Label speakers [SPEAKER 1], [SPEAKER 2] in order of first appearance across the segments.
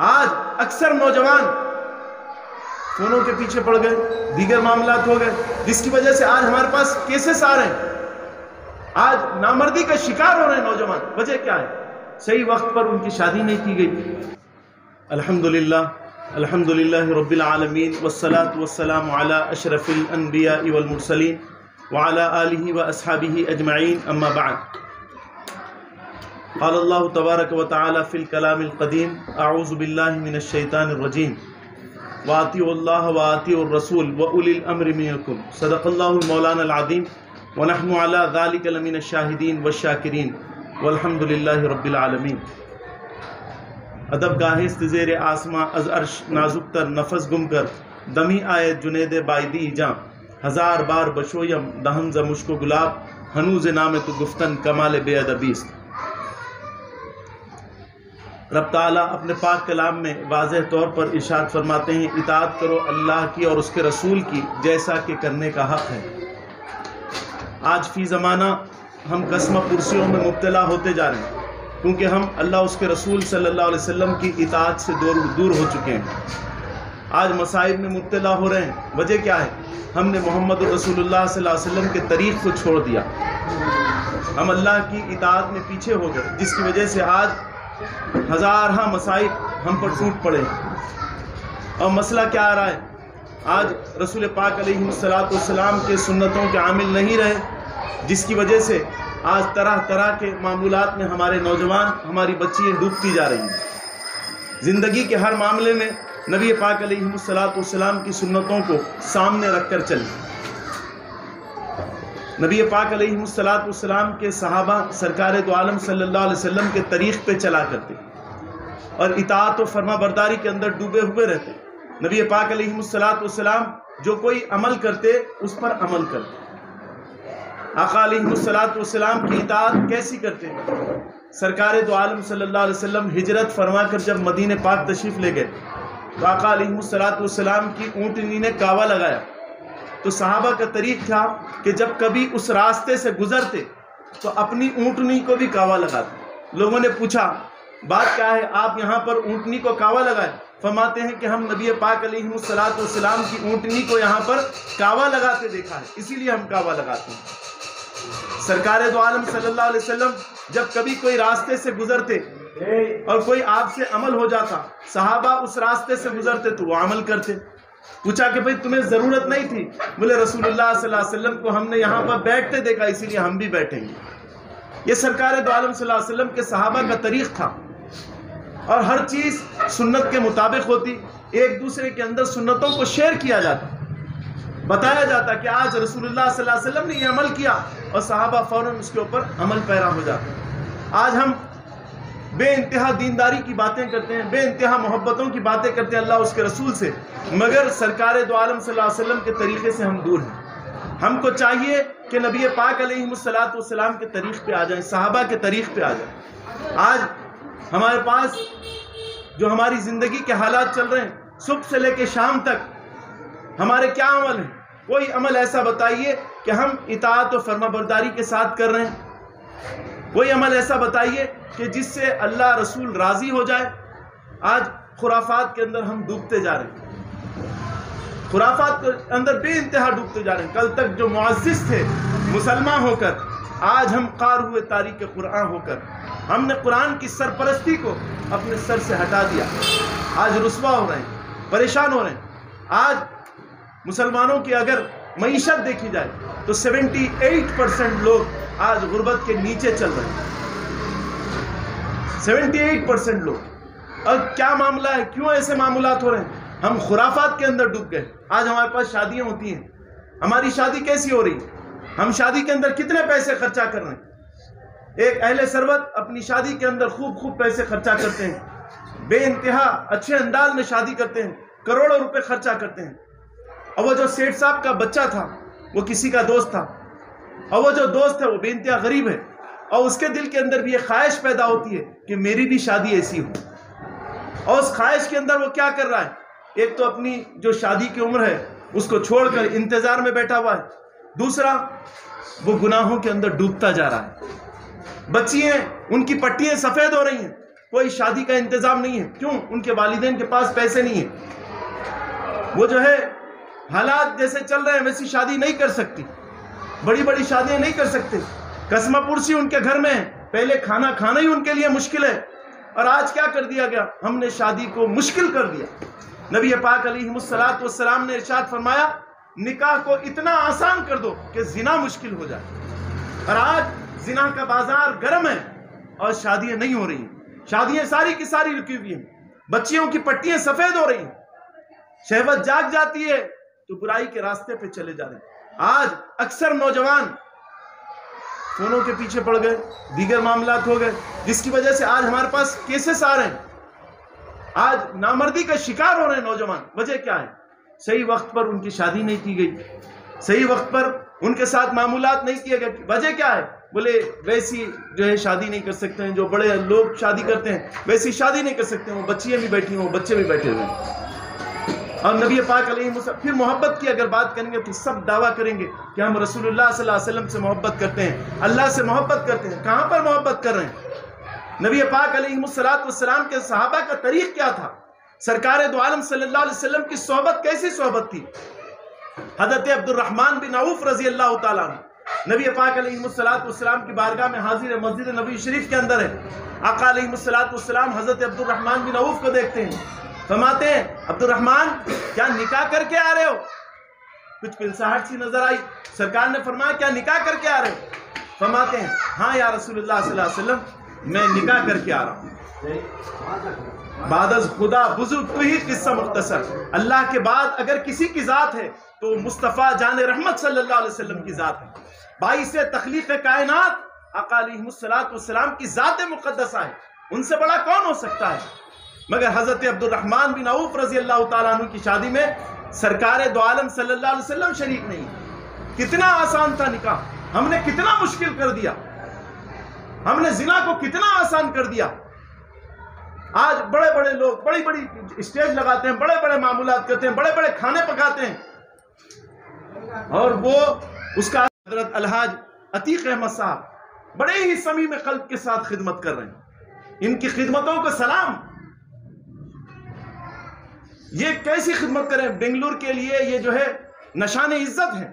[SPEAKER 1] آج اکثر نوجوان فونوں کے پیچھے پڑ گئے، دیگر معاملات ہو گئے، جس کی وجہ سے آج ہمارے پاس کیسز آ رہے ہیں، آج نامردی کا شکار ہو رہے ہیں نوجوان۔ وجہ کیا ہے؟ صحیح وقت پر ان کی شادی نہیں کی گئی۔ الحمدللہ رب العالمین والصلاة والسلام علی اشرف الانبیاء والمرسلین وعلی آلہ واصحابہ اجمعین، اما بعد۔ قال اللہ تبارک و تعالی فی الکلام القدیم، اعوذ باللہ من الشیطان الرجیم، وَأَطِيعُوا اللَّهَ وَأَطِيعُوا الرَّسُولَ وَأُولِي الْأَمْرِ مِنكُمْ صدق اللہ المولانا العظیم وَنَحْنُ عَلَى ذَلِكَ لَمِنَ الشَّاهِدِينَ وَالشَّاكِرِينَ وَالْحَمْدُ لِلَّهِ رَبِّ الْعَالَمِينَ۔ ادب گاہست زیر آسماں از عرش نازک تر نفس گم کر، دمی آئے جنید بائدی جاں، ہزار بار بشویم دہن ز مشک و گلاب، ہنوز نام تو گفتن کمال بے ادبیست۔ رب تعالیٰ اپنے پاک کلام میں واضح طور پر ارشاد فرماتے ہیں، اطاعت کرو اللہ کی اور اس کے رسول کی جیسا کہ کرنے کا حق ہے۔ آج فی زمانہ ہم قسمہ پرسیوں میں مبتلا ہوتے جا رہے ہیں، کیونکہ ہم اللہ اس کے رسول صلی اللہ علیہ وسلم کی اطاعت سے دور ہو چکے ہیں۔ آج مصائب میں مبتلا ہو رہے ہیں۔ وجہ کیا ہے؟ ہم نے محمد رسول اللہ صلی اللہ علیہ وسلم کے طریق کو چھوڑ دیا، ہم اللہ کی اطاعت میں پیچھے ہو گئے، جس کی وجہ سے آج ہزارہ مصائب ہم پر ٹوٹ پڑے ہیں۔ اور مسئلہ کیا آ رہا ہے؟ آج رسول پاک علیہ السلام کے سنتوں کے عامل نہیں رہے، جس کی وجہ سے آج طرح طرح کے معمولات میں ہمارے نوجوان، ہماری بچیاں ڈوبتی جا رہی ہیں۔ زندگی کے ہر معاملے میں نبی پاک علیہ السلام کی سنتوں کو سامنے رکھ کر چلیں۔ نبی پاک علیہ السلام کے صحابہ سرکار دو عالم صلی اللہ علیہ وسلم کے طریق پہ چلا کرتے اور اطاعت و فرما برداری کے اندر ڈوبے ہوئے رہتے۔ نبی پاک علیہ السلام جو کوئی عمل کرتے اس پر عمل کرتے۔ آقا علیہ السلام کی اطاعت کیسی کرتے ہیں؟ سرکار دو عالم صلی اللہ علیہ وسلم ہجرت فرما کر جب مدینہ پاک تشریف لے گئے تو آقا علیہ السلام کی اونٹنی نے کعوہ لگایا، تو صحابہ کا طریق تھا کہ جب کبھی اس راستے سے گزرتے تو اپنی اونٹنی کو بھی کعوہ لگاتے۔ لوگوں نے پوچھا بات کیا ہے، آپ یہاں پر اونٹنی کو کعوہ لگائے؟ فرماتے ہیں کہ ہم نبی پاک علیہ السلام کی اونٹنی کو یہاں پر کعوہ لگاتے دیکھا ہے، اسی لیے ہم کعوہ لگاتے ہیں۔ سرکار دو عالم صلی اللہ علیہ وسلم جب کبھی کوئی راستے سے گزرتے اور کوئی آپ سے عمل ہو جاتا، صحابہ اس راستے سے گزرتے تو وہ عمل کرتے۔ پوچھا کہ بھئی تمہیں ضرورت نہیں تھی؟ بولے رسول اللہ صلی اللہ علیہ وسلم کو ہم نے یہاں پر بیٹھتے دیکھا، اسی لیے ہم بھی بیٹھیں گے۔ یہ سرکار دو عالم صلی اللہ علیہ وسلم کے صحابہ کا طریق تھا، اور ہر چیز سنت کے مطابق ہوتی، ایک دوسرے کے اندر سنتوں کو شیئر کیا جاتا، بتایا جاتا کہ آج رسول اللہ صلی اللہ علیہ وسلم نے یہ عمل کیا، اور صحابہ فوراً اس کے اوپر عمل پیرا ہو جاتا۔ آج ہم بے انتہا دینداری کی باتیں کرتے ہیں، بے انتہا محبتوں کی باتیں کرتے ہیں اللہ اس کے رسول سے، مگر سرکار دو عالم صلی اللہ علیہ وسلم کے طریقے سے ہم دور ہیں۔ ہم کو چاہیے کہ نبی پاک علیہ السلام کے طریق پہ آ جائیں، صحابہ کے طریق پہ آ جائیں۔ آج ہمارے پاس جو ہماری زندگی کے حالات چل رہے ہیں، صبح سے لے کے شام تک ہمارے کیا عمل ہیں؟ کوئی عمل ایسا بتائیے کہ ہم اطاعت و فرما برداری کے ساتھ کر رہے ہیں؟ کوئی عمل ایسا بتائیے کہ جس سے اللہ رسول راضی ہو جائے؟ آج خرافات کے اندر ہم ڈوبتے جا رہے ہیں، خرافات کے اندر بے انتہا ڈوبتے جا رہے ہیں۔ کل تک جو معزز تھے مسلمان ہو کر، آج ہم قار ہوئے تاریخ قرآن ہو کر ہم نے قرآن کی سرپرستی کو اپنے سر سے ہٹا دیا۔ آج رسوا ہو رہے ہیں، پریشان ہو رہے ہیں۔ آج مسلمانوں کی اگر معیشت دیکھی جائے تو 78% لوگ آج غربت کے نیچے چل رہے ہیں، 78% لوگ۔ اور کیا معاملہ ہے؟ کیوں ایسے معاملات ہو رہے ہیں؟ ہم خرافات کے اندر ڈوب گئے۔ آج ہمارے پاس شادیاں ہوتی ہیں، ہماری شادی کیسی ہو رہی ہے؟ ہم شادی کے اندر کتنے پیسے خرچہ کر رہے ہیں؟ ایک اہل ثروت اپنی شادی کے اندر خوب پیسے خرچہ کرتے ہیں، بے انتہا اچھے انداز میں شادی کرتے ہیں، کروڑوں روپے خرچہ کرتے ہیں، اور وہ جو سیٹھ صاحب کا بچہ تھا وہ کسی کا دوست تھا، اور وہ جو دوست ہے وہ بے انتہا غریب ہے، اور اس کے دل کے اندر بھی یہ خواہش پیدا ہوتی ہے کہ میری بھی شادی ایسی ہو، اور اس خواہش کے اندر وہ کیا کر رہا ہے؟ ایک تو اپنی جو شادی کی عمر ہے اس کو چھوڑ کر انتظار میں بیٹھا ہوا ہے، دوسرا وہ گناہوں کے اندر ڈوبتا جا رہا ہے۔ بچیاں ان کی پٹیاں سفید ہو رہی ہیں، کوئی شادی کا انتظام نہیں ہے. کیوں؟ ان کے والدین کے پاس پیسے نہیں ہیں. وہ جو ہے حالات جیسے چل رہے ہیں ویسی شادی نہیں کر سکتی، بڑی بڑی شادیاں نہیں کر سکتے. قسمہ پرسی ان کے گھر میں ہے، پہلے کھانا کھانا ہی ان کے لیے مشکل ہے. اور آج کیا کر دیا گیا؟ ہم نے شادی کو مشکل کر دیا. نبی پاک علیہ السلام نے ارشاد فرمایا نکاح کو اتنا آسان کر دو کہ زنا مشکل ہو جائے. اور آج زنا کا بازار گرم ہے اور شادیاں نہیں ہو رہی ہیں. شادیاں ساری کی ساری رکی ہوئی ہیں، بچیوں کی پٹیاں سفید ہو رہی ہیں. شہوت جاگ جاتی ہے تو برائی کے راستے پہ چلے جا رہے ہیں. آج اکثر نوجوان فونوں کے پیچھے پڑ گئے، دیگر معاملات ہو گئے، جس کی وجہ سے آج ہمارے پاس کیسز آ رہے ہیں. آج نامردی کا شکار ہو رہے ہیں نوجوان. وجہ کیا ہے؟ صحیح وقت پر ان کی شادی نہیں کی گئی، صحیح وقت پر ان کے ساتھ معمولات نہیں کیے گئے. وجہ کیا ہے؟ بولے ویسی جو ہے شادی نہیں کر سکتے ہیں، جو بڑے لوگ شادی کرتے ہیں ویسی شادی نہیں کر سکتے ہیں. وہ بچیاں بھی بیٹھی ہوں، بچے بھی بیٹھے ہوئے ہیں. اور نبی پاک علیہ السلام پھر محبت کی اگر بات کریں گے تو سب دعویٰ کریں گے کہ ہم رسول اللہ صلی اللہ علیہ وسلم سے محبت کرتے ہیں، اللہ سے محبت کرتے ہیں. کہاں پر محبت کر رہے ہیں؟ نبی پاک علیہ السلام کے صحابہ کا طریق کیا تھا؟ سرکار دو عالم صلی اللہ علیہ وسلم کی صحبت کیسی صحبت تھی؟ حضرت عبد الرحمن بن عوف رضی اللہ تعالیٰ عنہ نبی پاک علیہ السلام کی بارگاہ میں حاضر ہے، مسجد نبوی شریف کے اندر ہے. آقا علیہ السلام حضرت عبد الرحمن بن عوف کو دیکھتے ہیں، فرماتے ہیں عبد الرحمن کیا نکاح کر کے آ رہے ہو؟ کچھ پنساہٹ سی نظر آئی. سرکار نے فرمایا کیا نکاح کر کے آ رہے ہو؟ فرماتے ہیں ہاں یا رسول اللہ صلی اللہ علیہ وسلم میں نکاح کر کے آ رہا ہوں. بعد از خدا بزرگ تو ہی قصہ مختصر. اللہ کے بعد اگر کسی کی ذات ہے تو مصطفیٰ جان رحمت صلی اللہ علیہ وسلم کی ذات ہے. باعث تخلیق کائنات آقا علیہ السلام کی ذات مقدسہ ہے. ان سے بڑا کون ہو سکتا ہے؟ مگر حضرت عبد الرحمن بن عوف رضی اللہ تعالیٰ عنہ کی شادی میں سرکار دو عالم صلی اللہ علیہ وسلم شریک نہیں. کتنا آسان تھا نکاح، ہم نے کتنا مشکل کر دیا. ہم نے زنا کو کتنا آسان کر دیا. آج بڑے بڑے لوگ بڑی بڑی اسٹیج لگاتے ہیں، بڑے بڑے معمولات کرتے ہیں، بڑے بڑے کھانے پکاتے ہیں، اور وہ اس کا حضرت الحاج عتیق احمد صاحب بڑے ہی صمیم قلب کے ساتھ خدمت کر رہے ہیں. ان کی خدمتوں کو سلام. یہ کیسی خدمت کریں؟ بنگلور کے لیے یہ جو ہے نشان عزت ہے.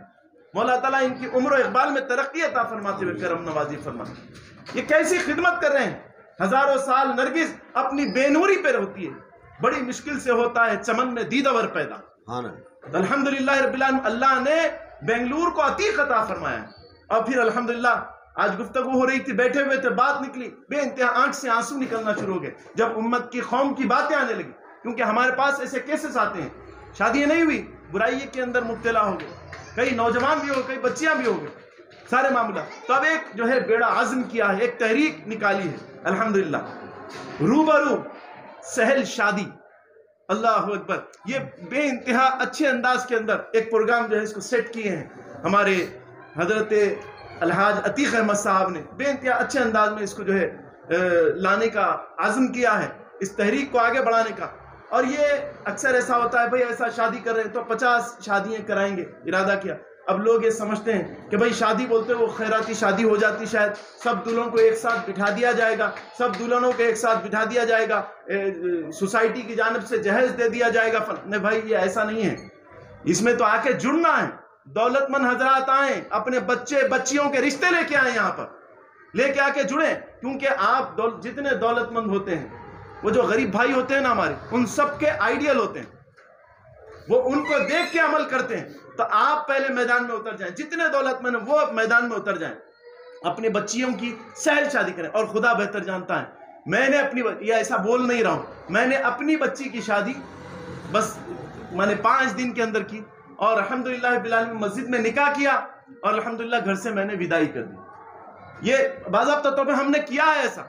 [SPEAKER 1] مولا تعالیٰ ان کی عمر و اقبال میں ترقی عطا فرماتے ہوئے کرم نوازی فرماتے. یہ کیسی خدمت کر رہے ہیں؟ ہزاروں سال نرگس اپنی بے نوری پہ ہوتی ہے، بڑی مشکل سے ہوتا ہے چمن میں دیدور پیدا. الحمدللہ رب العالمین اللہ نے بنگلور کو عتیق عطا فرمایا. اور پھر الحمدللہ آج گفتگو ہو رہی تھی، بیٹھے ہوئے تھے، بات نکلی، بے انتہا آنکھ سے آنسو نکلنا شروع ہو گئے جب امت کی قوم کی باتیں آنے لگی. کیونکہ ہمارے پاس ایسے کیسز آتے ہیں، شادیاں نہیں ہوئی، برائی کے اندر مبتلا ہو گئے، کئی نوجوان بھی ہو گئے، کئی بچیاں بھی ہو گئے، سارے معاملات. تو اب ایک جو ہے بیڑا عزم کیا ہے، ایک تحریک نکالی ہے الحمدللہ. روبرو سہل شادی، اللہ اکبر. یہ بے انتہا اچھے انداز کے اندر ایک پروگرام جو ہے اس کو سیٹ کیے ہیں ہمارے حضرت الحاج عتیق احمد صاحب نے. بے انتہا اچھے انداز میں اس کو جو ہے لانے کا عزم کیا ہے، اس تحریک کو آگے بڑھانے کا. اور یہ اکثر ایسا ہوتا ہے بھائی ایسا شادی کر رہے ہیں تو 50 شادیاں کرائیں گے، ارادہ کیا. اب لوگ یہ سمجھتے ہیں کہ بھائی شادی بولتے وہ خیراتی شادی ہو جاتی، شاید سب دلہنوں کو ایک ساتھ بٹھا دیا جائے گا، سب دلہنوں کو ایک ساتھ بٹھا دیا جائے گا، سوسائٹی کی جانب سے جہیز دے دیا جائے گا. نہیں بھائی یہ ایسا نہیں ہے. اس میں تو آ کے جڑنا ہے. دولت مند حضرات آئیں، اپنے بچے بچیوں کے رشتے لے کے آئیں، یہاں پر لے کے آ کے جڑیں. کیونکہ آپ جتنے دولت مند ہوتے ہیں وہ جو غریب بھائی ہوتے ہیں نا ہمارے، ان سب کے آئیڈیل ہوتے ہیں، وہ ان کو دیکھ کے عمل کرتے ہیں. تو آپ پہلے میدان میں اتر جائیں، جتنے دولت مند ہیں وہ میدان میں اتر جائیں، اپنی بچیوں کی سہل شادی کریں. اور خدا بہتر جانتا ہے، میں نے اپنی یہ ایسا بول نہیں رہا ہوں، میں نے اپنی بچی کی شادی بس میں نے 5 دن کے اندر کی، اور الحمدللہ رب العالمین مسجد میں نکاح کیا، اور الحمدللہ گھر سے میں نے وداعی کر دی. یہ باضابطہ طور پہ ہم نے کیا ہے ایسا.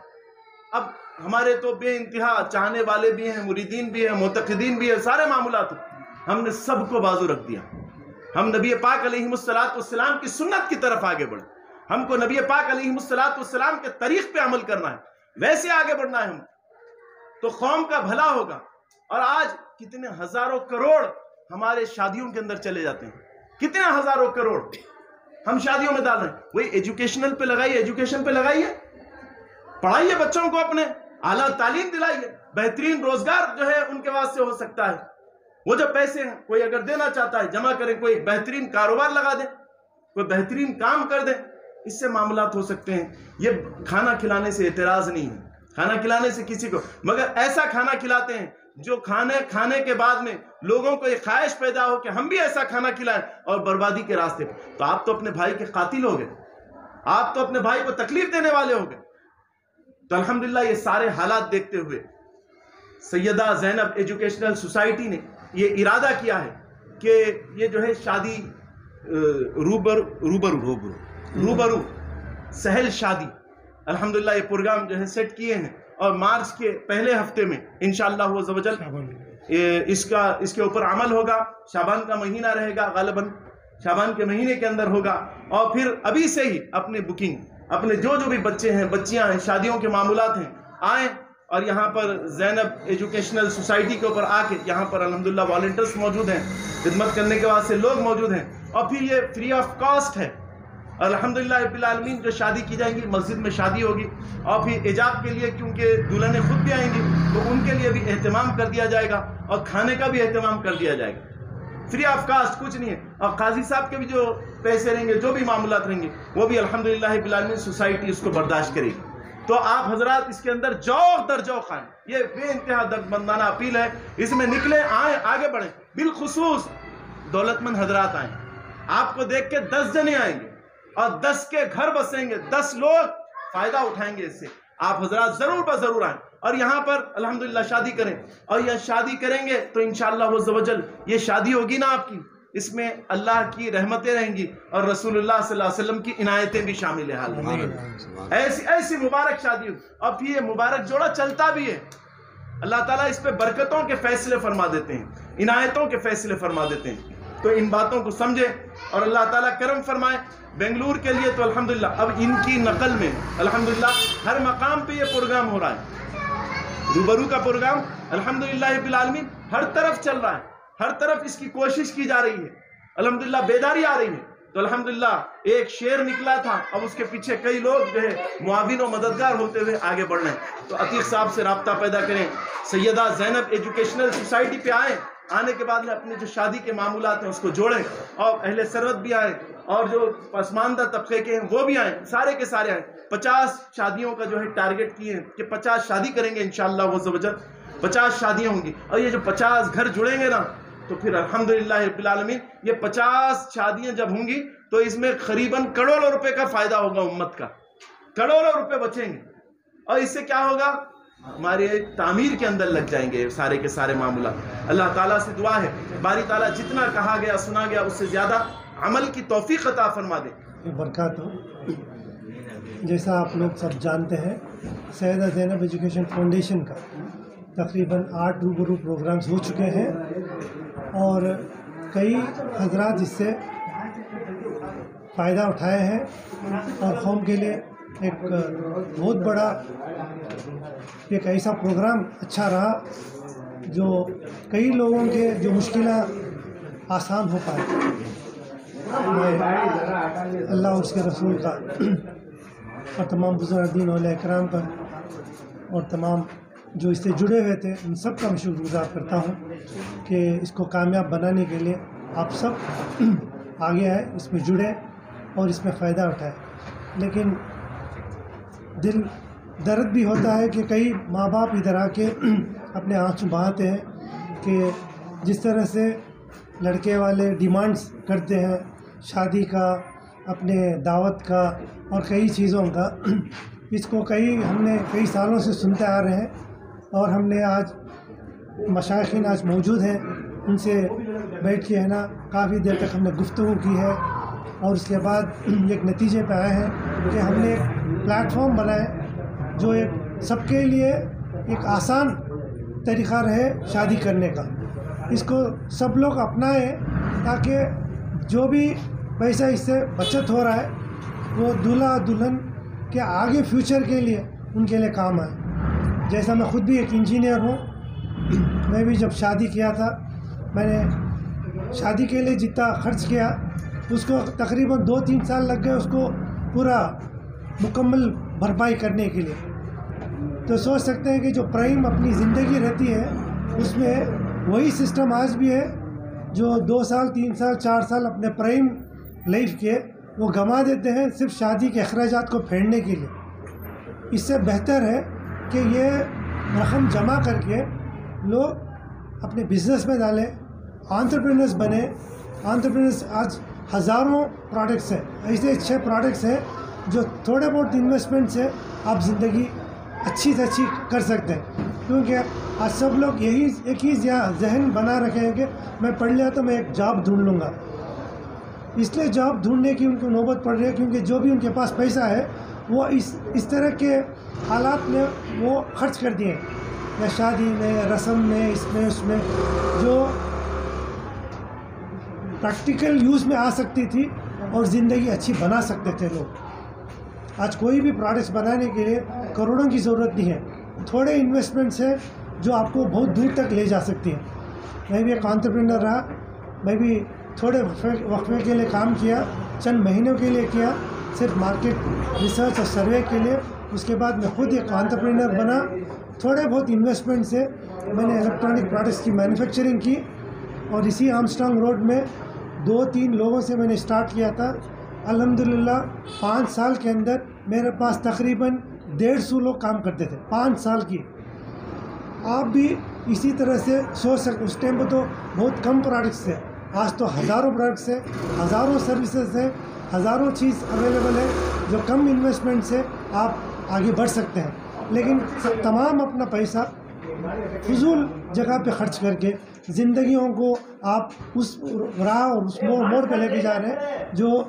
[SPEAKER 1] اب ہمارے تو بے انتہا چاہنے والے بھی ہیں، مریدین بھی ہیں، معتقدین بھی ہیں، سارے معاملات ہم نے سب کو بازو رکھ دیا. ہم نبی پاک علیہ السلام کی سنت کی طرف آگے بڑھے. ہم کو نبی پاک علیہ السلام کے طریق پہ عمل کرنا ہے، ویسے آگے بڑھنا ہے ہم تو قوم کا بھلا ہوگا. اور آج کتنے ہزاروں کروڑ ہمارے شادیوں کے اندر چلے جاتے ہیں، کتنے ہزاروں کروڑ ہم شادیوں میں ڈال رہے ہیں. وہی ایجوکیشنل پہ لگائیے، ایجوکیشن پہ لگائیے، پڑھائیے بچوں کو اپنے. اعلیٰ تعلیم دلائیے, بہترین روزگار جو ہے ان کے واسطے ہو سکتا ہے. وہ جو پیسے ہیں کوئی اگر دینا چاہتا ہے جمع کریں, کوئی بہترین کاروبار لگا دیں, کوئی بہترین کام کر دیں, اس سے معاملات ہو سکتے ہیں. یہ کھانا کھلانے سے اعتراض نہیں ہے, کھانا کھلانے سے کسی کو, مگر ایسا کھانا کھلاتے ہیں جو کھانے کے بعد میں لوگوں کو یہ خواہش پیدا ہو کہ ہم بھی ایسا کھانا کھلائیں, اور بربادی کے راستے پر. تو آپ تو اپنے بھائی کے قاتل ہو گئے, آپ تو اپنے بھائی کو تکلیف دینے والے ہو گئے. تو الحمدللہ یہ سارے حالات دیکھتے ہوئے سیدہ زینب ایجوکیشنل سوسائٹی نے یہ ارادہ کیا ہے کہ یہ جو ہے شادی روبرو سہل شادی, الحمدللہ یہ پروگرام جو ہے سیٹ کیے ہیں, اور مارچ کے پہلے ہفتے میں انشاءاللہ عز و جل اس کے اوپر عمل ہوگا. شعبان کا مہینہ رہے گا, غالباً شعبان کے مہینے کے اندر ہوگا. اور پھر ابھی سے ہی اپنی بکنگ, اپنے جو بھی بچے ہیں, بچیاں ہیں, شادیوں کے معاملات ہیں, آئیں اور یہاں پر زینب ایجوکیشنل سوسائٹی کے اوپر آ کے, یہاں پر الحمدللہ والنٹرز موجود ہیں, خدمت کرنے کے واسطے لوگ موجود ہیں, اور پھر یہ فری آف کاسٹ ہے. الحمدللہ رب العالمین جو شادی کی جائیں گی مسجد میں شادی ہوگی, اور پھر ایجاب کے لیے کیونکہ دلہنیں خود بھی آئیں گی تو ان کے لیے بھی اہتمام کر دیا جائے گا, اور کھانے کا بھی اہتمام کر دیا جائے گا. فری آف کاسٹ, کچھ نہیں ہے. اور قاضی صاحب کے بھی جو پیسے رہیں گے, جو بھی معاملات رہیں گے, وہ بھی الحمدللہ رب العالمین سوسائٹی اس کو برداشت کرے گی. تو آپ حضرات اس کے اندر جوق در جوق آئیں, یہ بے انتہا دردمندانہ اپیل ہے, اس میں نکلیں, آئیں, آگے بڑھیں. بالخصوص دولت مند حضرات آئیں, آپ کو دیکھ کے 10 جنے آئیں گے اور 10 کے گھر بسیں گے, 10 لوگ فائدہ اٹھائیں گے اس سے. آپ حضرات ضرور بضرور آئیں اور یہاں پر الحمدللہ شادی کریں, اور یہ شادی کریں گے تو انشاءاللہ عز و جل یہ شادی ہوگی نا آپ کی, اس میں اللہ کی رحمتیں رہیں گی اور رسول اللہ صلی اللہ علیہ وسلم کی عنایتیں بھی شامل ہیں. ایسی مبارک شادی ہوگی, اور پھر یہ مبارک جوڑا چلتا بھی ہے. اللہ تعالیٰ اس پہ برکتوں کے فیصلے فرما دیتے ہیں, عنایتوں کے فیصلے فرما دیتے ہیں. تو ان باتوں کو سمجھیں اور اللہ تعالیٰ کرم فرمائے. بنگلور کے لیے تو الحمدللہ اب ان کی نقل میں الحمدللہ ہر مقام پہ یہ پروگرام ہو رہا ہے. روبرو کا پروگرام الحمدللہ رب العالمین ہر طرف چل رہا ہے, ہر طرف اس کی کوشش کی جا رہی ہے, الحمدللہ بیداری آ رہی ہے. تو الحمدللہ ایک شعر نکلا تھا, اب اس کے پیچھے کئی لوگ جو ہے معاون و مددگار ہوتے ہوئے آگے بڑھ رہے ہیں. تو عتیق صاحب سے رابطہ پیدا کریں, سیدہ زینب ایجوکیشنل سوسائٹی پہ آئیں, آنے کے بعد میں اپنے جو شادی کے معاملات ہیں اس کو جوڑیں, اور اہل ثروت بھی آئیں, اور جو پسماندہ طبقے کے ہیں وہ بھی آئیں, سارے کے سارے آئیں. 50 شادیوں کا جو ہے ٹارگٹ کیے ہیں کہ 50 شادی کریں گے انشاءاللہ عز و جل, 50 شادیاں ہوں گی. اور یہ جو 50 گھر جڑیں گے نا تو پھر الحمدللہ رب العالمین یہ 50 شادیاں جب ہوں گی تو اس میں قریباً کروڑوں روپے کا فائدہ ہوگا امت کا, کروڑوں روپے بچیں گے. اور اس سے کیا ہوگا, ہمارے تعمیر کے اندر لگ جائیں گے سارے کے سارے معاملات. اللہ تعالیٰ سے دعا ہے باری تعالیٰ جتنا کہا گیا سنا گیا اس سے زیادہ عمل کی توفیق عطا فرما دے.
[SPEAKER 2] برکات ہو. جیسا آپ لوگ سب جانتے ہیں سیدہ زینب ایجوکیشن فاؤنڈیشن کا تقریباً 8 روبرو پروگرامز ہو چکے ہیں, اور کئی حضرات اس سے فائدہ اٹھائے ہیں, اور قوم کے لیے ایک بہت بڑا ایک ایسا پروگرام اچھا رہا جو کئی لوگوں کے جو مشکلات آسان ہو پائے. اللہ اور اس کے رسول کا اور تمام بزرگین اولیاء اکرام پر اور تمام جو اس سے جڑے ہوئے تھے ان سب کا میں شکر گزار کرتا ہوں کہ اس کو کامیاب بنانے کے لیے آپ سب آگے آئے, اس میں جڑے اور اس میں فائدہ اٹھائے. لیکن دل درد بھی ہوتا ہے کہ کئی ماں باپ ادھر آ کے اپنے آنسو بہاتے ہیں کہ جس طرح سے لڑکے والے ڈیمانڈز کرتے ہیں شادی کا, اپنے دعوت کا اور کئی چیزوں کا, اس کو ہم نے کئی سالوں سے سنتے آ رہے ہیں. اور ہم نے آج مشائخین آج موجود ہیں, ان سے بیٹھ کے ہے نا کافی دیر تک ہم نے گفتگو کی ہے, اور اس کے بعد ایک نتیجے پہ آئے ہیں کہ ہم نے ایک پلیٹ فارم بنائے جو ایک سب کے لیے ایک آسان طریقہ رہے شادی کرنے کا. اس کو سب لوگ اپنائیں تاکہ جو بھی پیسہ اس سے بچت ہو رہا ہے وہ دولہا دلہن کے آگے فیوچر کے لیے ان کے لیے کام آئے. جیسا میں خود بھی ایک انجینئر ہوں, میں بھی جب شادی کیا تھا میں نے شادی کے لیے جتنا خرچ کیا اس کو تقریباً 2-3 سال لگ گئے اس کو پورا مکمل بھرپائی کرنے کے لیے. تو سوچ سکتے ہیں کہ جو پرائم اپنی زندگی رہتی ہے اس میں وہی سسٹم آج بھی ہے جو 2 سال 3 سال 4 سال اپنے پرائم لائف کے وہ گنوا دیتے ہیں صرف شادی کے اخراجات کو پھیرنے کے لیے۔ اس سے بہتر ہے کہ یہ رقم جمع کر کے لوگ اپنے بزنس میں ڈالیں، انٹرپرینرز بنے۔ انٹرپرینرز آج ہزاروں پروڈکٹس ہیں، ایسے 6 پروڈکٹس ہیں جو تھوڑے بہت انویسٹمنٹ سے آپ زندگی اچھی سے اچھی کر سکتے ہیں، کیونکہ آج سب لوگ ایک ہی ذہن بنا رکھے ہیں کہ میں پڑھ لیا تو میں ایک جاب ڈھونڈ لوں گا۔ اس لیے جاب ڈھونڈنے کی ان کو نوبت پڑ رہی ہے، کیونکہ جو بھی ان کے پاس پیسہ ہے وہ اس طرح کے حالات میں وہ خرچ کر دیے ہیں، یا شادی میں، رسم میں، اس میں جو پریکٹیکل یوز میں آ سکتی تھی اور زندگی اچھی بنا سکتے تھے لوگ۔ آج کوئی بھی پروڈکٹس بنانے کے لیے کروڑوں کی ضرورت نہیں ہے، تھوڑے انویسٹمنٹس ہیں جو آپ کو بہت دور تک لے جا سکتی ہیں۔ میں بھی ایک انٹرپرینر رہا، میں بھی تھوڑے وقفے کے لیے کام کیا، چند مہینوں کے لیے کیا، صرف مارکیٹ ریسرچ اور سروے کے لیے۔ اس کے بعد میں خود ایک انٹرپرینر بنا، تھوڑے بہت انویسٹمنٹ سے میں نے الیکٹرانک پروڈکٹس کی مینوفیکچرنگ کی، اور اسی آرمسٹرانگ روڈ میں 2-3 لوگوں سے میں نے اسٹارٹ کیا تھا۔ الحمدللہ 5 سال کے اندر میرے پاس تقریباً 150 لوگ کام کرتے تھے، 5 سال کی۔ آپ بھی اسی طرح سے سوچ سکتے، اس ٹائم پہ تو بہت کم پروڈکٹس تھے، آج تو ہزاروں پروڈکٹس ہیں، ہزاروں سروسز ہیں، ہزاروں چیز اویلیبل ہے جو کم انویسٹمنٹ سے آپ آگے بڑھ سکتے ہیں۔ لیکن تمام اپنا پیسہ فضول جگہ پہ خرچ کر کے زندگیوں کو آپ اس راہ اور اس موڑ پہ لے کے جا رہے ہیں جو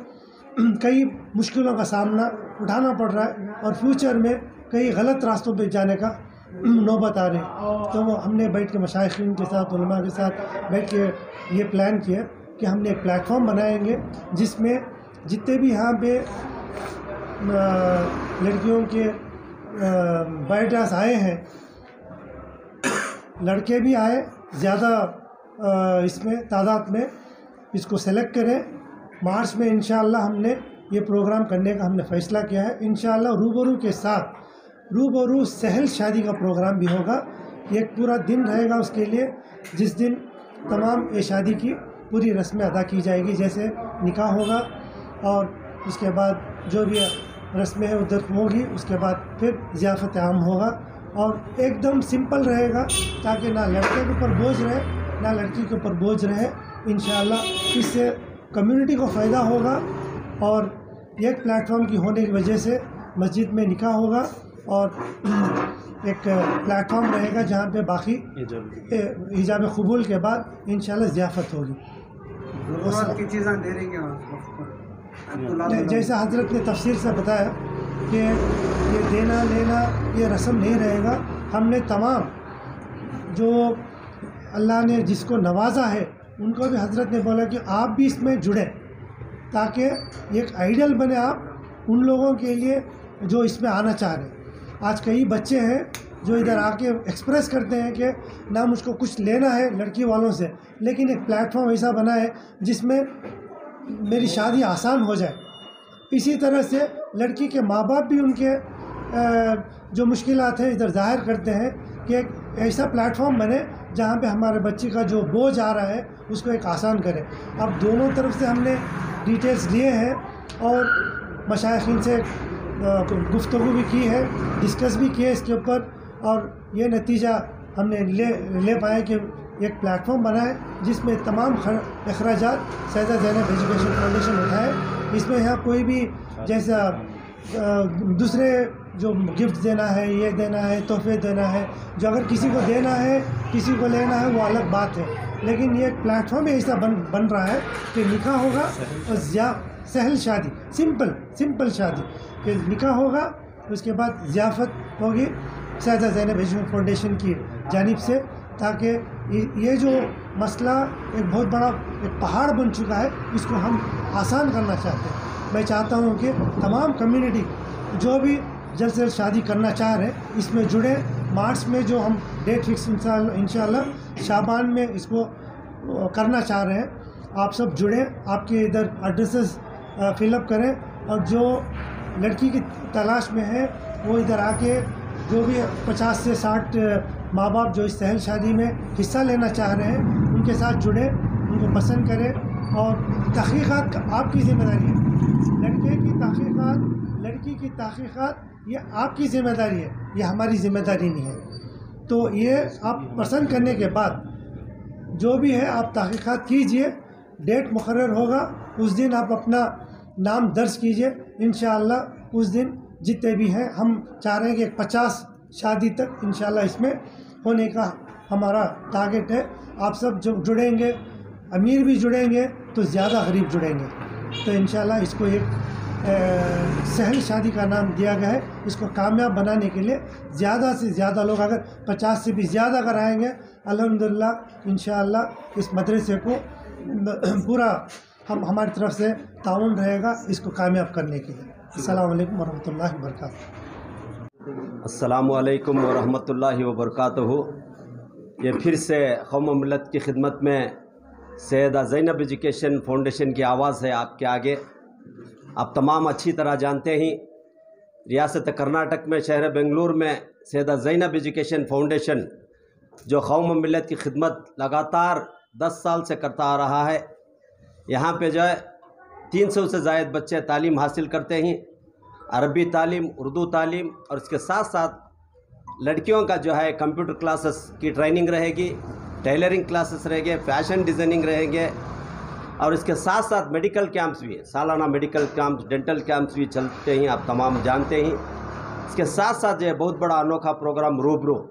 [SPEAKER 2] کئی مشکلوں کا سامنا اٹھانا پڑ رہا ہے، اور فیوچر میں کئی غلط راستوں پہ جانے کا نوبت آ رہی ہے۔ تو وہ ہم نے بیٹھ کے مشائخین کے ساتھ، علماء کے ساتھ بیٹھ کے یہ پلان کیا کہ ہم نے ایک پلیٹ فارم بنائیں گے جس میں جتنے بھی یہاں پہ لڑکیوں کے بایوڈاٹاس آئے ہیں، لڑکے بھی آئے زیادہ اس میں تعداد میں، اس کو سلیکٹ کریں۔ مارچ میں انشاءاللہ ہم نے یہ پروگرام کرنے کا ہم نے فیصلہ کیا ہے۔ انشاءاللہ روبرو کے ساتھ روبرو سہل شادی کا پروگرام بھی ہوگا، ایک پورا دن رہے گا اس کے لیے، جس دن تمام شادی کی پوری رسمیں ادا کی جائے گی، جیسے نکاح ہوگا اور اس کے بعد جو بھی رسمیں ہیں ادھر ہوگی، اس کے بعد پھر ضیافت عام ہوگا، اور ایک دم سمپل رہے گا تاکہ نہ لڑکے کے اوپر بوجھ رہے نہ لڑکی کے اوپر بوجھ رہے۔ انشاءاللہ اس سے کمیونٹی کو فائدہ ہوگا، اور ایک پلیٹ فارم کی ہونے کی وجہ سے مسجد میں نکاح ہوگا، اور ایک پلیٹ فارم رہے گا جہاں پہ باقی ایجاب قبول کے بعد انشاءاللہ ضیافت ہوگی۔
[SPEAKER 3] کی چیزیں دے رہی ہیں
[SPEAKER 2] جیسا حضرت نے تفسیر سے بتایا کہ یہ دینا لینا یہ رسم نہیں رہے گا۔ ہم نے تمام جو اللہ نے جس کو نوازا ہے ان کو بھی حضرت نے بولا کہ آپ بھی اس میں جڑیں، تاکہ ایک آئیڈل بنے آپ ان لوگوں کے لیے جو اس میں آنا چاہ رہے ہیں۔ آج کئی بچے ہیں جو ادھر آ کے ایکسپریس کرتے ہیں کہ نہ مجھ کو کچھ لینا ہے لڑکی والوں سے، لیکن ایک پلیٹ فارم ایسا بنا ہے جس میں میری شادی آسان ہو جائے۔ اسی طرح سے لڑکی کے ماں باپ بھی ان کے جو مشکلات ہیں ادھر ظاہر کرتے ہیں کہ ایک ایسا پلیٹ فارم بنے جہاں پہ ہمارے بچے کا جو بوجھ آ رہا ہے اس کو ایک آسان کرے۔ اب دونوں طرف سے ہم نے ڈیٹیلز لیے ہیں اور مشائخین سے گفتگو بھی کی ہے، ڈسکس بھی کیے اس کے اوپر، اور یہ نتیجہ ہم نے لے پائے کہ ایک پلیٹ فارم بنائے جس میں تمام اخراجات سیدہ زینب ایجوکیشن فاؤنڈیشن اٹھائے۔ اس میں یہاں کوئی بھی جیسا دوسرے جو گفٹ دینا ہے، یہ دینا ہے، تحفے دینا ہے، جو اگر کسی کو دینا ہے کسی کو لینا ہے وہ الگ بات ہے، لیکن یہ ایک پلیٹ فارم ایسا بن رہا ہے کہ نکاح ہوگا اور سہل شادی، سمپل شادی، کہ نکاح ہوگا اس کے بعد ضیافت ہوگی سیدہ زینب ایجوکیشن فاؤنڈیشن کی جانب سے، تاکہ یہ جو مسئلہ ایک بہت بڑا ایک پہاڑ بن چکا ہے اس کو ہم آسان کرنا چاہتے ہیں۔ میں چاہتا ہوں کہ تمام کمیونٹی جو بھی جلد سے جلد شادی کرنا چاہ رہے ہیں اس میں جڑیں۔ مارچ میں جو ہم ڈیٹ فکس انشاءاللہ شعبان میں اس کو کرنا چاہ رہے ہیں، آپ سب جڑیں، آپ کے ادھر ایڈریسز فل اپ کریں، اور جو لڑکی کی تلاش میں ہے وہ ادھر آ کے جو بھی 50 سے 60 ماں باپ جو اس سہل شادی میں حصہ لینا چاہ رہے ہیں ان کے ساتھ جڑے، ان کو پسند کریں، اور تحقیقات آپ کی ذمہ داری ہے، لڑکے کی تحقیقات، لڑکی کی تحقیقات یہ آپ کی ذمہ داری ہے، یہ ہماری ذمہ داری نہیں ہے۔ تو یہ آپ پسند کرنے کے بعد جو بھی ہے آپ تحقیقات کیجئے، ڈیٹ مقرر ہوگا، اس دن آپ اپنا نام درج کیجئے، انشاءاللہ اس دن جتنے بھی ہیں، ہم چاہ رہے ہیں کہ 50 شادی تک انشاءاللہ اس میں ہونے کا ہمارا ٹارگٹ ہے۔ آپ سب جو جڑیں گے، امیر بھی جڑیں گے تو زیادہ غریب جڑیں گے، تو انشاءاللہ اس کو ایک سہل شادی کا نام دیا گیا ہے۔ اس کو کامیاب بنانے کے لیے زیادہ سے زیادہ لوگ، اگر 50 سے بھی زیادہ اگر آئیں گے، الحمدللہ انشاءاللہ اس مدرسے کو پورا ہماری طرف سے تعاون رہے گا اس کو کامیاب کرنے کے لیے۔ السلام علیکم ورحمۃ اللہ وبرکاتہ۔
[SPEAKER 4] السلام علیکم ورحمۃ اللہ وبرکاتہ۔ یہ پھر سے قوم و ملت کی خدمت میں سیدہ زینب ایجوکیشن فاؤنڈیشن کی آواز ہے آپ کے آگے۔ آپ تمام اچھی طرح جانتے ہیں ریاست کرناٹک میں شہر بنگلور میں سیدہ زینب ایجوکیشن فاؤنڈیشن جو قوم و ملت کی خدمت لگاتار 10 سال سے کرتا آ رہا ہے۔ یہاں پہ جو ہے 300 سے زائد بچے تعلیم حاصل کرتے ہیں، عربی تعلیم، اردو تعلیم، اور اس کے ساتھ ساتھ لڑکیوں کا جو ہے کمپیوٹر کلاسز کی ٹریننگ رہے گی، ٹیلرنگ کلاسز رہے گے، فیشن ڈیزائننگ رہیں گے، اور اس کے ساتھ ساتھ میڈیکل کیمپس بھی، سالانہ میڈیکل کیمپس، ڈینٹل کیمپس بھی چلتے ہیں، آپ تمام جانتے ہیں۔ اس کے ساتھ ساتھ یہ بہت بڑا انوکھا پروگرام روبرو،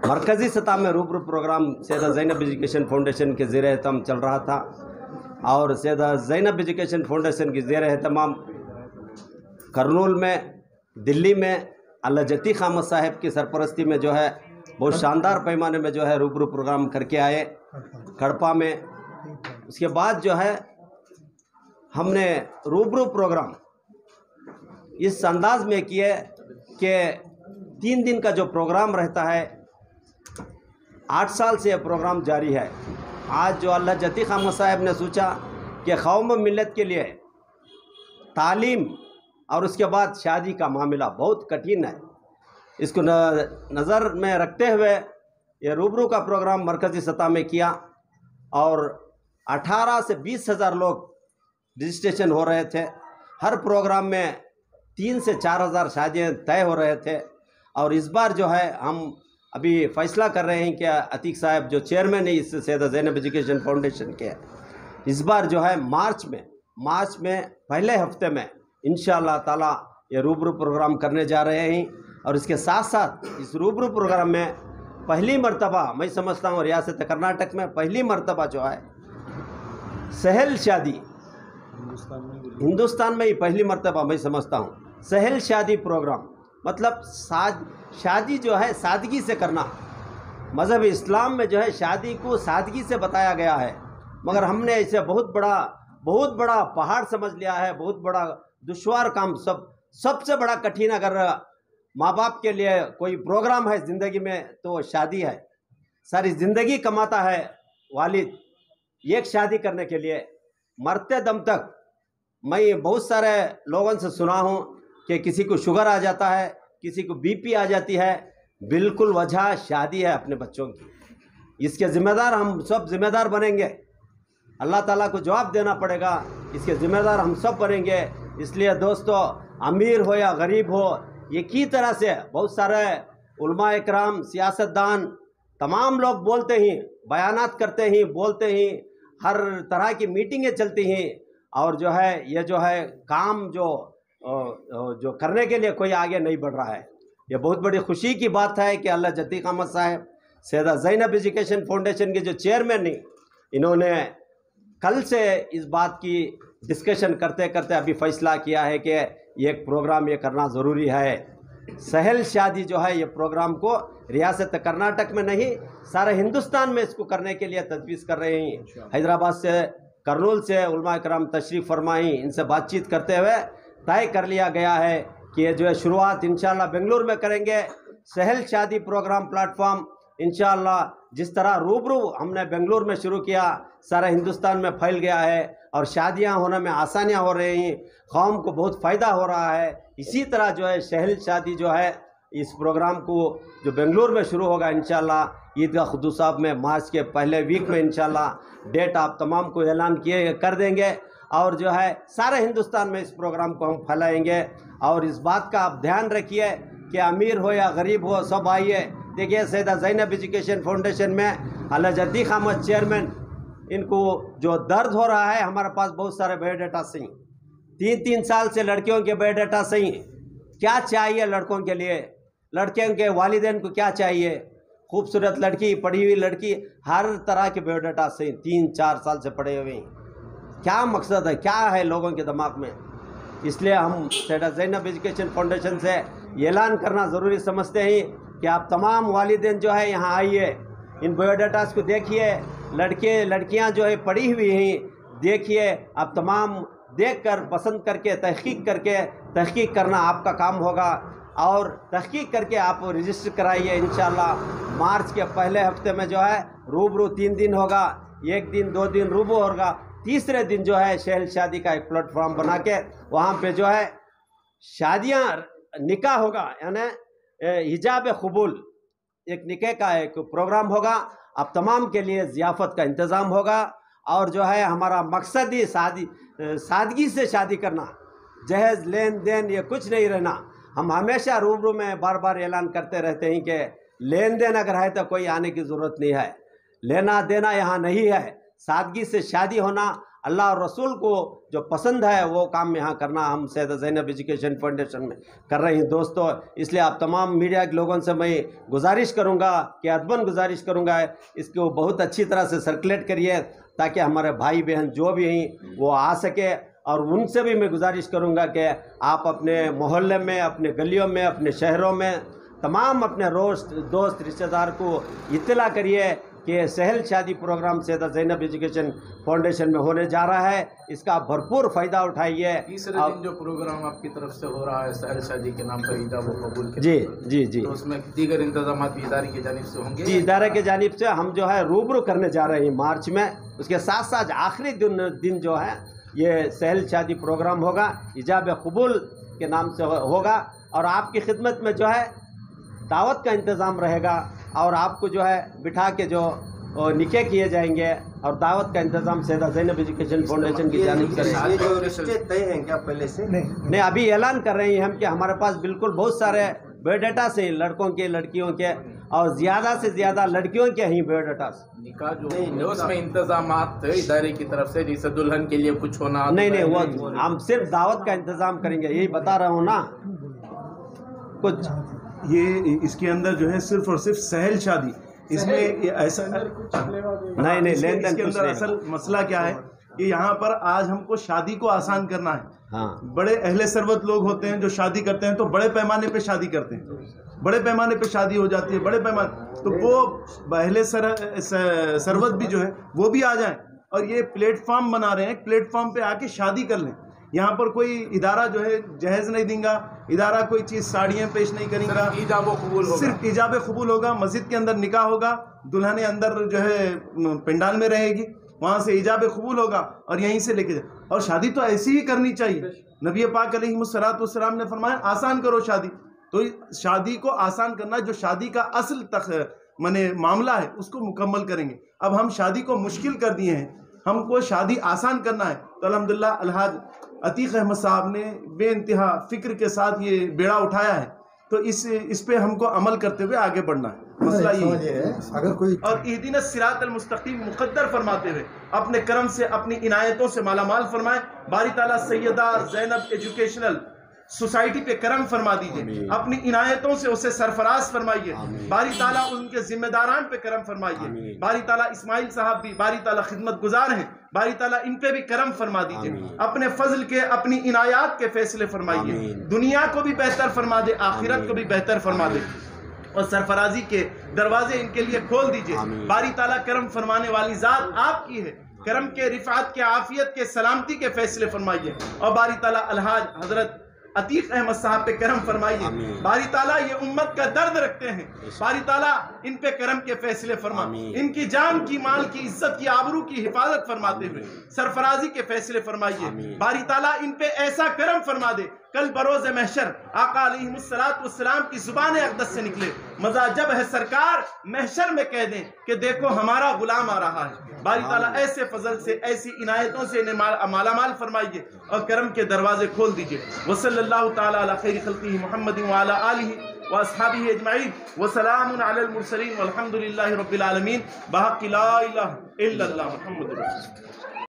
[SPEAKER 4] مرکزی سطح میں روبرو پروگرام سیدہ زینب ایجوکیشن فاؤنڈیشن کے زیر اہتمام چل رہا تھا، اور سیدہ زینب ایجوکیشن فاؤنڈیشن کی زیر اہتمام کرنول میں، دلی میں اللہ جتی خامد صاحب کی سرپرستی میں جو ہے بہت شاندار پیمانے میں جو ہے روبرو پروگرام کر کے آئے کڑپا میں۔ اس کے بعد جو ہے ہم نے روبرو پروگرام اس انداز میں کیے کہ 3 دن کا جو پروگرام رہتا ہے، 8 سال سے یہ پروگرام جاری ہے۔ آج جو اللہ جتی خامد صاحب نے سوچا کہ قوم و ملت کے لیے تعلیم اور اس کے بعد شادی کا معاملہ بہت کٹھن ہے، اس کو نظر میں رکھتے ہوئے یہ روبرو کا پروگرام مرکزی سطح میں کیا، اور 18 سے 20 ہزار لوگ رجسٹریشن ہو رہے تھے۔ ہر پروگرام میں 3 سے 4 ہزار شادیاں طے ہو رہے تھے، اور اس بار جو ہے ہم ابھی فیصلہ کر رہے ہیں کہ عتیق صاحب جو چیئرمین ہے اس سیدہ زینب ایجوکیشن فاؤنڈیشن کے، اس بار جو ہے مارچ میں پہلے ہفتے میں انشاءاللہ تعالی یہ روبرو پروگرام کرنے جا رہے ہیں۔ اور اس کے ساتھ ساتھ اس روبرو پروگرام میں پہلی مرتبہ میں سمجھتا ہوں ریاست کرناٹک میں پہلی مرتبہ جو ہے سہل شادی، ہندوستان میں ہی پہلی مرتبہ میں سمجھتا ہوں سہل شادی پروگرام، مطلب شادی جو ہے سادگی سے کرنا۔ مذہب اسلام میں جو ہے شادی کو سادگی سے بتایا گیا ہے، مگر ہم نے اسے بہت بڑا پہاڑ سمجھ لیا ہے، بہت بڑا دشوار کام، سب سے بڑا کٹھن اگر ماں باپ کے لیے کوئی پروگرام ہے زندگی میں تو شادی ہے۔ ساری زندگی کماتا ہے والد ایک شادی کرنے کے لیے، مرتے دم تک۔ میں بہت سارے لوگوں سے سنا ہوں کہ کسی کو شوگر آ جاتا ہے، کسی کو بی پی آ جاتی ہے، بالکل وجہ شادی ہے اپنے بچوں کی۔ اس کے ذمہ دار ہم سب ذمہ دار بنیں گے، اللہ تعالیٰ کو جواب دینا پڑے گا، اس کے ذمہ دار ہم سب بنیں گے۔ اس لیے دوستو، امیر ہو یا غریب ہو، ایک ہی طرح سے بہت سارے علماء اکرام، سیاستدان، تمام لوگ بولتے ہیں، بیانات کرتے ہیں، بولتے ہیں، ہر طرح کی میٹنگیں چلتی ہیں، اور جو ہے یہ جو ہے کام جو کرنے کے لیے کوئی آگے نہیں بڑھ رہا ہے۔ یہ بہت بڑی خوشی کی بات ہے کہ اللہ جتی خامد صاحب سیدہ زینب ایجوکیشن فاؤنڈیشن کے جو چیئرمین ہیں، انہوں نے کل سے اس بات کی ڈسکشن کرتے کرتے ابھی فیصلہ کیا ہے کہ ایک پروگرام یہ کرنا ضروری ہے۔ سہل شادی جو ہے یہ پروگرام کو ریاست کرناٹک میں نہیں سارے ہندوستان میں اس کو کرنے کے لیے تجویز کر رہے ہیں۔ حیدرآباد سے، کرنول سے علماء کرام تشریف فرمائیں، ان سے بات چیت کرتے ہوئے طے کر لیا گیا ہے کہ یہ جو ہے شروعات انشاءاللہ بنگلور میں کریں گے۔ سہل شادی پروگرام پلیٹ فارم انشاءاللہ جس طرح روبرو ہم نے بنگلور میں شروع کیا، سارے ہندوستان میں پھیل گیا ہے، اور شادیاں ہونے میں آسانیاں ہو رہی ہیں، قوم کو بہت فائدہ ہو رہا ہے۔ اسی طرح جو ہے سہل شادی جو ہے اس پروگرام کو جو بنگلور میں شروع ہوگا انشاءاللہ عیدگاہ خدوس صاحب میں مارچ کے پہلے ویک میں انشاءاللہ ڈیٹ آپ تمام کو اعلان کر دیں گے، اور جو ہے سارے ہندوستان میں اس پروگرام کو ہم پھیلائیں گے۔ اور اس بات کا آپ دھیان رکھیے کہ امیر ہو یا غریب ہو سب آئیے۔ دیکھیے سیدہ زینب ایجوکیشن فاؤنڈیشن میں الحاج عتیق احمد چیئرمین، ان کو جو درد ہو رہا ہے، ہمارے پاس بہت سارے بایو ڈیٹا صحیح 3 سال سے لڑکیوں کے بایو ڈیٹا صحیح۔ کیا چاہیے لڑکوں کے لیے؟ لڑکیوں کے والدین کو کیا چاہیے؟ خوبصورت لڑکی، پڑھی ہوئی لڑکی، ہر طرح کے بایو ڈیٹا صحیح 3-4 سال سے پڑھے ہوئے ہیں۔ کیا مقصد ہے، کیا ہے لوگوں کے دماغ میں؟ اس لیے ہم سیدہ زینب ایجوکیشن فاؤنڈیشن سے یہ اعلان کرنا ضروری سمجھتے ہیں کہ آپ تمام والدین جو ہے یہاں آئیے، ان بایو ڈیٹاز کو دیکھیے۔ لڑکیاں جو ہے پڑھی ہوئی ہیں، دیکھیے، آپ تمام دیکھ کر پسند کر کے تحقیق کرنا آپ کا کام ہوگا، اور تحقیق کر کے آپ رجسٹر کرائیے۔ انشاءاللہ مارچ کے پہلے ہفتے میں جو ہے روبرو 3 دن ہوگا، 1 دن 2 دن روبرو ہوگا، تیسرے دن جو ہے سہل شادی کا ایک پلیٹ فارم بنا کے وہاں پہ جو ہے شادیاں نکاح ہوگا، یعنی حجاب قبول، ایک نکاح کا ایک پروگرام ہوگا۔ اب تمام کے لیے ضیافت کا انتظام ہوگا، اور جو ہے ہمارا مقصد ہی سادگی سے شادی کرنا، جہیز لین دین یہ کچھ نہیں رہنا۔ ہم ہمیشہ روبرو میں بار بار اعلان کرتے رہتے ہیں کہ لین دین اگر ہے تو کوئی آنے کی ضرورت نہیں ہے، لینا دینا یہاں نہیں ہے، سادگی سے شادی ہونا، اللہ اور رسول کو جو پسند ہے وہ کام یہاں کرنا ہم سیدہ زینب ایجوکیشن فاؤنڈیشن میں کر رہے ہیں دوستو۔ اس لیے آپ تمام میڈیا کے لوگوں سے میں گزارش کروں گا کہ ادباً گزارش کروں گا اس کو بہت اچھی طرح سے سرکولیٹ کریے، تاکہ ہمارے بھائی بہن جو بھی ہیں وہ آ سکے۔ اور ان سے بھی میں گزارش کروں گا کہ آپ اپنے محلے میں، اپنے گلیوں میں، اپنے شہروں میں تمام اپنے دوست رشتہ دار کو اطلاع کریے کہ سہل شادی پروگرام سیدہ زینب ایجوکیشن فاؤنڈیشن میں ہونے جا رہا ہے، اس کا بھرپور فائدہ اٹھائیے۔
[SPEAKER 5] تیسرے دن جو پروگرام آپ کی طرف سے ہو رہا ہے سہل شادی کے نام پر حجاب و قبول کے،
[SPEAKER 4] جی
[SPEAKER 5] تو اس میں دیگر انتظامات بھی ادارے کی جانب سے ہوں گے؟
[SPEAKER 4] جی، ادارے کی جانب سے ہم جو ہے روبرو کرنے جا رہے ہیں مارچ میں، اس کے ساتھ ساتھ آخری دن جو ہے یہ سہل شادی پروگرام ہوگا، حجاب قبول کے نام سے ہوگا، اور آپ کی خدمت میں جو ہے دعوت کا انتظام رہے گا، اور آپ کو جو ہے بٹھا کے جو نکاح کیے جائیں گے، اور دعوت کا انتظام سیدہ زینب ایجوکیشن فاؤنڈیشن کی جانب سے طے ہیں کیا پہلے سے؟ نہیں، ابھی اعلان کر رہے ہیں ہم کہ ہمارے پاس بالکل بہت سارے بایو ڈیٹاز ہیں، لڑکوں کے، لڑکیوں کے، اور زیادہ سے زیادہ لڑکیوں کے ہیں بایو ڈیٹاز۔
[SPEAKER 5] نکاح جو ہے اس میں انتظامات ادارے کی طرف سے، جیسے دلہن کے لیے کچھ ہونا؟
[SPEAKER 4] نہیں، وہ ہم صرف دعوت کا انتظام کریں گے، یہی بتا رہا ہوں نا کچھ۔
[SPEAKER 1] یہ اس کے اندر جو ہے صرف اور صرف سہل شادی، اس میں ایسا
[SPEAKER 4] نہیں، لین دین
[SPEAKER 1] اس کے اندر اصل مسئلہ کیا ہے کہ یہاں پر آج ہم کو شادی کو آسان کرنا ہے۔ بڑے اہل ثروت لوگ ہوتے ہیں جو شادی کرتے ہیں تو بڑے پیمانے پہ شادی کرتے ہیں، بڑے پیمانے پہ شادی ہو جاتی ہے، بڑے پیمانے، تو وہ اہل ثروت بھی جو ہے وہ بھی آ جائیں، اور یہ پلیٹ فارم بنا رہے ہیں، پلیٹ فارم پہ آ کے شادی کر لیں۔ یہاں پر کوئی ادارہ جو ہے جہیز نہیں دیں گا، ادارہ کوئی چیز ساڑیاں پیش نہیں کریں گا،
[SPEAKER 5] ایجاب و قبول ہوگا،
[SPEAKER 1] صرف ایجاب قبول ہوگا، مسجد کے اندر نکاح ہوگا، دلہن اندر جو ہے پنڈال میں رہے گی، وہاں سے ایجاب قبول ہوگا، اور یہیں سے لے کے جائے۔ اور شادی تو ایسی ہی کرنی چاہیے، نبی پاک علیہ الصلوۃ نے فرمایا آسان کرو شادی، تو شادی کو آسان کرنا، جو شادی کا اصل معاملہ ہے اس کو مکمل کریں گے۔ اب ہم شادی کو مشکل کر دیے ہیں، ہم کو شادی آسان کرنا ہے، تو الحمدللہ الحاج عتیق احمد صاحب نے بے انتہا فکر کے ساتھ یہ بیڑا اٹھایا ہے، تو اس پہ ہم کو عمل کرتے ہوئے آگے بڑھنا ہے۔ مسئلہ یہ ہے
[SPEAKER 3] اگر کوئی
[SPEAKER 1] اور اہدنا الصراط المستقیم مقدر فرماتے ہوئے اپنے کرم سے، اپنی عنایتوں سے مالا مال فرمائے۔ باری تعالیٰ سیدہ زینب ایجوکیشنل سوسائٹی پہ کرم فرما دیجئے، اپنی عنایتوں سے اسے سرفراز فرمائیے۔ باری تعالیٰ ان کے ذمہ داران پہ کرم فرمائیے۔ باری تعالیٰ اسماعیل صاحب بھی باری تعالیٰ خدمت گزار ہیں، باری تعالیٰ ان پہ بھی کرم فرما دیجئے، اپنے فضل کے، اپنی عنایات کے فیصلے فرمائیے، دنیا کو بھی بہتر فرما دے، آخرت کو بھی بہتر فرما دے، اور سرفرازی کے دروازے ان کے لیے کھول دیجئے۔ باری تعالیٰ کرم فرمانے والی ذات آپ کی ہے، کرم کے، رفعت کے، عافیت کے، سلامتی کے فیصلے فرمائیے، اور باری تعالیٰ الحاج حضرت عتیق احمد صاحب پہ کرم فرمائیے۔ باری تعالیٰ یہ امت کا درد رکھتے ہیں، باری تعالیٰ ان پہ کرم کے فیصلے فرما، ان کی جان کی، مال کی، عزت کی، آبرو کی حفاظت فرماتے ہوئے سرفرازی کے فیصلے فرمائیے۔ باری تعالیٰ ان پہ ایسا کرم فرما دے کل بروز محشر آقا علیہ السلام کی زبان اقدس سے نکلے، مزہ جب ہے سرکار محشر میں کہہ دیں کہ دیکھو ہمارا غلام آ رہا ہے۔ باری تعالیٰ ایسے فضل سے، ایسی عنایتوں سے انہیں مالا مال فرمائیے اور کرم کے دروازے کھول دیجئے۔ وصلی اللہ تعالیٰ علی خیر خلقہ محمد وعلی آلہ واصحابہ اجمعین وسلام علی المرسلین والحمد للہ رب العالمین بحق لا الہ الا اللہ محمد رسول اللہ۔